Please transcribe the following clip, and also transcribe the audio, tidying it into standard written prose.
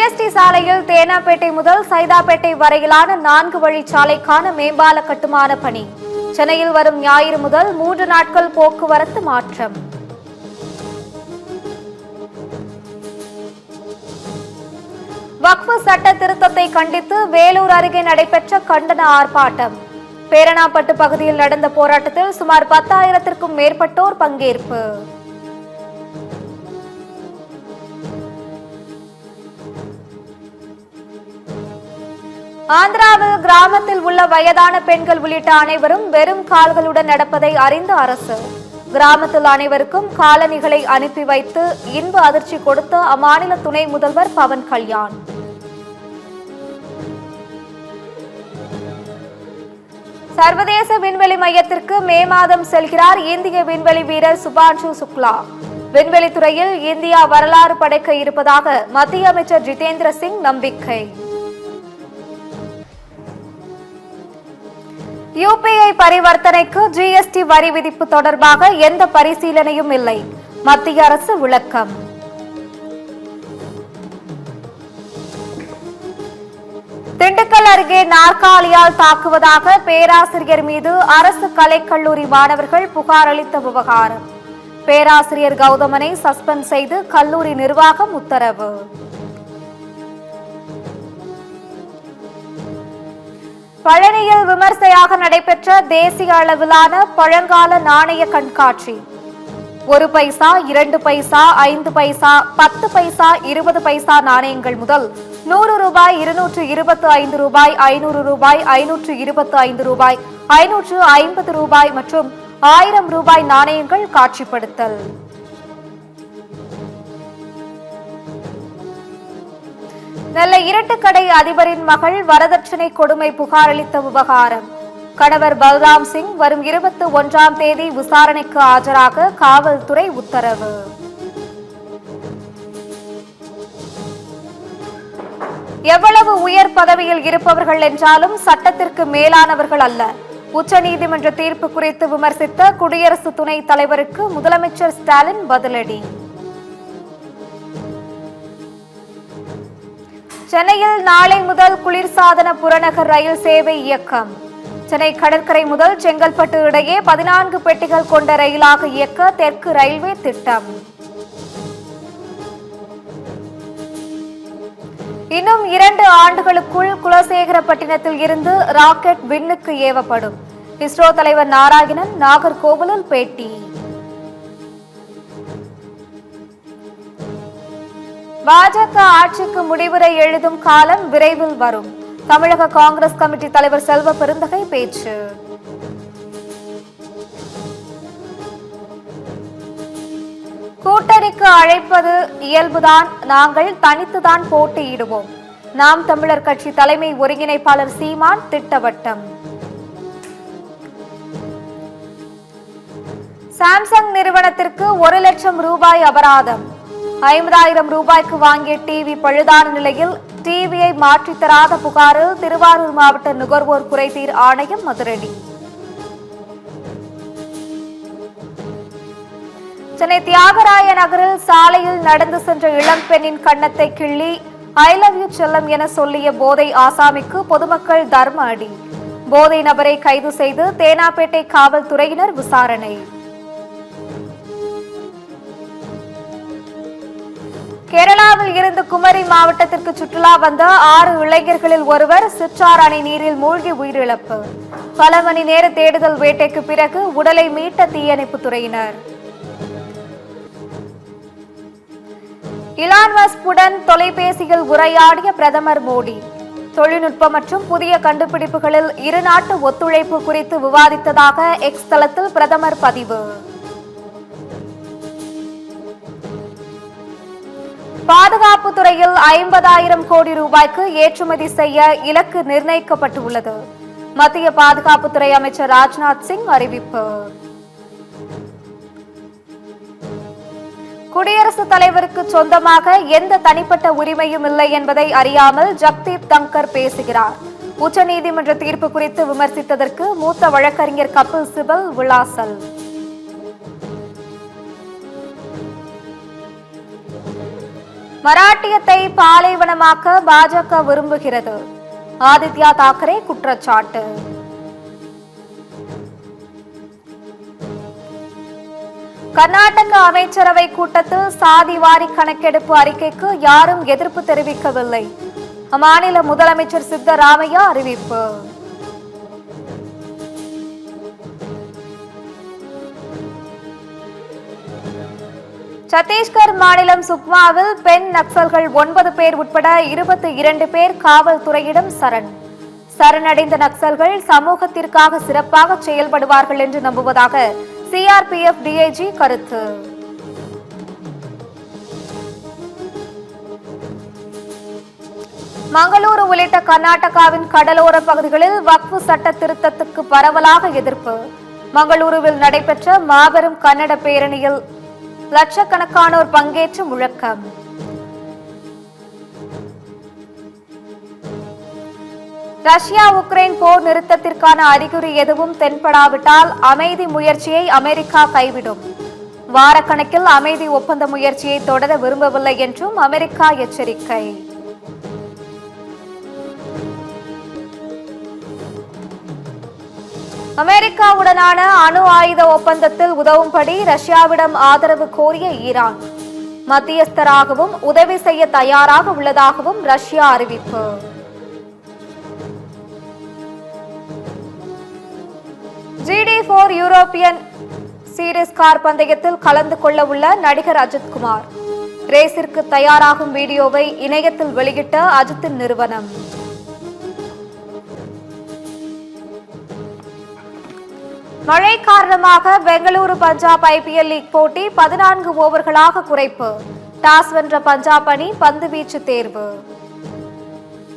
GST சாலையில் தேனாம்பேட்டை முதல் சைதாப்பேட்டை வரையிலான 4 வழிச்சாலைக்கான மேம்பால கட்டுமான பணி. சென்னையில் வரும் ஞாயிறு முதல் 3 நாட்கள் போக்குவரத்து மாற்றம். வக்ஃபு சட்ட திருத்தத்தை கண்டித்து வேலூர் அருகே நடைபெற்ற கண்டன ஆர்ப்பாட்டம். பேரணாம்பட்டு பகுதியில் நடந்த போராட்டத்தில் சுமார் 10,000க்கும் மேற்பட்டோர் பங்கேற்பு. ஆந்திராவில் கிராமத்தில் உள்ள வயதான பெண்கள் உள்ளிட்ட அனைவரும் வெறும் கால்களுடன் நடப்பதை அறிந்த அரசு கிராமத்தில் அனைவருக்கும் காலணிகளை அனுப்பி வைத்து இன்ப அதிர்ச்சி கொடுத்த அம்மாநில துணை முதல்வர் பவன் கல்யாண். சர்வதேச விண்வெளி மையத்திற்கு மே மாதம் செல்கிறார் இந்திய விண்வெளி வீரர் சுபான்ஷு சுக்லா. விண்வெளித்துறையில் இந்தியா வரலாறு படைக்க இருப்பதாக மத்திய அமைச்சர் ஜிதேந்திர சிங் நம்பிக்கை. யுபிஐ பரிவர்த்தனைக்கு ஜிஎஸ்டி வரி விதிப்பு தொடர்பாக எந்த பரிசீலனையும் இல்லை, மத்திய அரசு விளக்கம். திண்டுக்கல் அருகே நாற்காலியால் தாக்குவதாக பேராசிரியர் மீது அரசு கலைக்கல்லூரி மாணவர்கள் புகார் அளித்த விவகாரம். பேராசிரியர் கௌதமனை சஸ்பெண்ட் செய்து கல்லூரி நிர்வாகம் உத்தரவு. பழனியில் விமர்சையாக நடைபெற்ற தேசிய அளவிலான பழங்கால நாணய கண்காட்சி. 1 பைசா, 2 பைசா, 5 பைசா, 10 பைசா, 20 பைசா நாணயங்கள் முதல் 100 ரூபாய், 225 ரூபாய், 500 ரூபாய், 525 ரூபாய், 550 ரூபாய் மற்றும் 1000 ரூபாய் நாணயங்கள் காட்சிப்படுத்தல். நெல்லை இருட்டுக்கடை அதிபரின் மகள் வரதட்சணை கொடுமை புகார் அளித்த விவகாரம். கணவர் பல்ராம் சிங் வரும் 21ஆம் தேதி விசாரணைக்கு ஆஜராக காவல்துறை உத்தரவு. எவ்வளவு உயர் பதவியில் இருப்பவர்கள் என்றாலும் சட்டத்திற்கு மேலானவர்கள் அல்ல. உச்சநீதிமன்ற தீர்ப்பு குறித்து விமர்சித்த குடியரசு துணைத் தலைவருக்கு முதலமைச்சர் ஸ்டாலின் பதிலடி. சென்னையில் நாளை முதல் குளிர்சாதன புறநகர் ரயில் சேவை இயக்கம். சென்னை கடற்கரை முதல் செங்கல்பட்டு இடையே 14 பெட்டிகள் கொண்ட ரயிலாக இயக்க தெற்கு ரயில்வே திட்டம். இன்னும் 2 ஆண்டுகளுக்குள் குலசேகரப்பட்டினத்தில் இருந்து ராக்கெட் விண்ணுக்கு ஏவப்படும். இஸ்ரோ தலைவர் நாராயணன் நாகர்கோவிலில் பேட்டி. பாஜக ஆட்சிக்கு முடிவுரை எழுதும் காலம் விரைவில் வரும். தமிழக காங்கிரஸ் கமிட்டி தலைவர் செல்வ பெருந்தகை பேச்சு. கூட்டணிக்கு அழைப்பது இயல்புதான், நாங்கள் தனித்துதான் போட்டியிடுவோம். நாம் தமிழர் கட்சி தலைமை ஒருங்கிணைப்பாளர் சீமான் திட்டவட்டம். சாம்சங் நிறுவனத்திற்கு 1 லட்சம் ரூபாய் அபராதம். 50,000 ரூபாய்க்கு வாங்கிய டிவி பழுதான நிலையில் டிவியை மாற்றித் தராத புகாரில் திருவாரூர் மாவட்ட நுகர்வோர் குறைதீர் ஆணையம் அதிரடி. சென்னை தியாகராய நகரில் சாலையில் நடந்து சென்ற இளம்பெண்ணின் கன்னத்தை கிள்ளி ஐ லவ் யூ செல்லம் என சொல்லிய போதை ஆசாமிக்கு பொதுமக்கள் தர்ம அடி. போதை நபரை கைது செய்து தேனாம்பேட்டை காவல்துறையினர் விசாரணை. கேரளாவில் இருந்து குமரி மாவட்டத்திற்கு சுற்றுலா வந்த 6 இளைஞர்களில் ஒருவர் சிற்றார் அணை நீரில் மூழ்கி உயிரிழப்பு. பல மணி நேர தேடுதல் வேட்டைக்கு பிறகு உடலை மீட்ட தீயணைப்புத் துறையினர். இலான் மஸ்குடன் தொலைபேசியில் உரையாடிய பிரதமர் மோடி. தொழில்நுட்பம் மற்றும் புதிய கண்டுபிடிப்புகளில் இரு நாட்டு ஒத்துழைப்பு குறித்து விவாதித்ததாக எக்ஸ் தளத்தில் பிரதமர் பதிவு. பாதுகாப்பு துறையில் 50,000 கோடி ரூபாய்க்கு ஏற்றுமதி செய்ய இலக்கு நிர்ணயிக்கப்பட்டுள்ளது. மத்திய பாதுகாப்புத்துறை அமைச்சர் ராஜ்நாத் சிங் அறிவிப்பு. குடியரசுத் தலைவருக்கு சொந்தமாக எந்த தனிப்பட்ட உரிமையும் இல்லை என்பதை அறியாமல் ஜக்தீப் தங்கர் பேசுகிறார். உச்சநீதிமன்ற தீர்ப்பு குறித்து விமர்சித்ததற்கு மூத்த வழக்கறிஞர் கபில் சிபல் விளாசல். மராட்டியத்தை பாலைவனமாக்க பாஜக விரும்புகிறது. ஆதித்யா தாக்கரே குற்றச்சாட்டு. கர்நாடக அமைச்சரவை கூட்டத்தில் சாதிவாரி கணக்கெடுப்பு அறிக்கைக்கு யாரும் எதிர்ப்பு தெரிவிக்கவில்லை. அம்மாநில முதலமைச்சர் சித்தராமையா அறிவிப்பு. சத்தீஸ்கர் மாநிலம் சுக்மாவில் பெண் நக்சல்கள் 9 பேர் உட்பட 22 பேர் காவல்துறையிடம் சரணடைந்த நக்சல்கள் சமூகத்திற்காக சிறப்பாக செயல்படுவார்கள் என்று நம்புவதாக சிஆர்பிஎஃப் டிஐஜி கருத்து. மங்களூரு உள்ளிட்ட கர்நாடகாவின் கடலோர பகுதிகளில் வக்ஃபு சட்ட திருத்தத்துக்கு பரவலாக எதிர்ப்பு. மங்களூருவில் நடைபெற்ற மாபெரும் கன்னட பேரணியில் லட்சக்கணக்கானோர் பங்கேற்று முழக்கம். ரஷ்யா உக்ரைன் போர் நிறுத்தத்திற்கான அறிகுறி எதுவும் தென்படாவிட்டால் அமைதி முயற்சியை அமெரிக்கா கைவிடும். வாரக்கணக்கில் அமைதி ஒப்பந்த முயற்சியை தொடர விரும்பவில்லை என்றும் அமெரிக்கா எச்சரிக்கை. அமெரிக்காவுடனான அணு ஆயுத ஒப்பந்தத்தில் உதவும்படி ரஷ்யாவிடம் ஆதரவு கோரிய ஈரான் மத்தியஸ்தராகவும் உதவி செய்ய தயாராக உள்ளதாகவும் ரஷ்யா அறிவிப்பு. GD4 யூரோப்பியன் சீரிஸ் கார் பந்தயத்தில் கலந்து கொள்ள உள்ள நடிகர் அஜித்குமார் ரேஸிற்கு தயாராகும் வீடியோவை இணையத்தில் வெளியிட்ட அஜித்தின் நிறுவனம். மழை காரணமாக பெங்களூரு பஞ்சாப் IPL லீக் போட்டி 14 ஓவர்களாக குறைப்பு. டாஸ் வென்ற பஞ்சாப் அணி பந்து வீச்சு தேர்வு.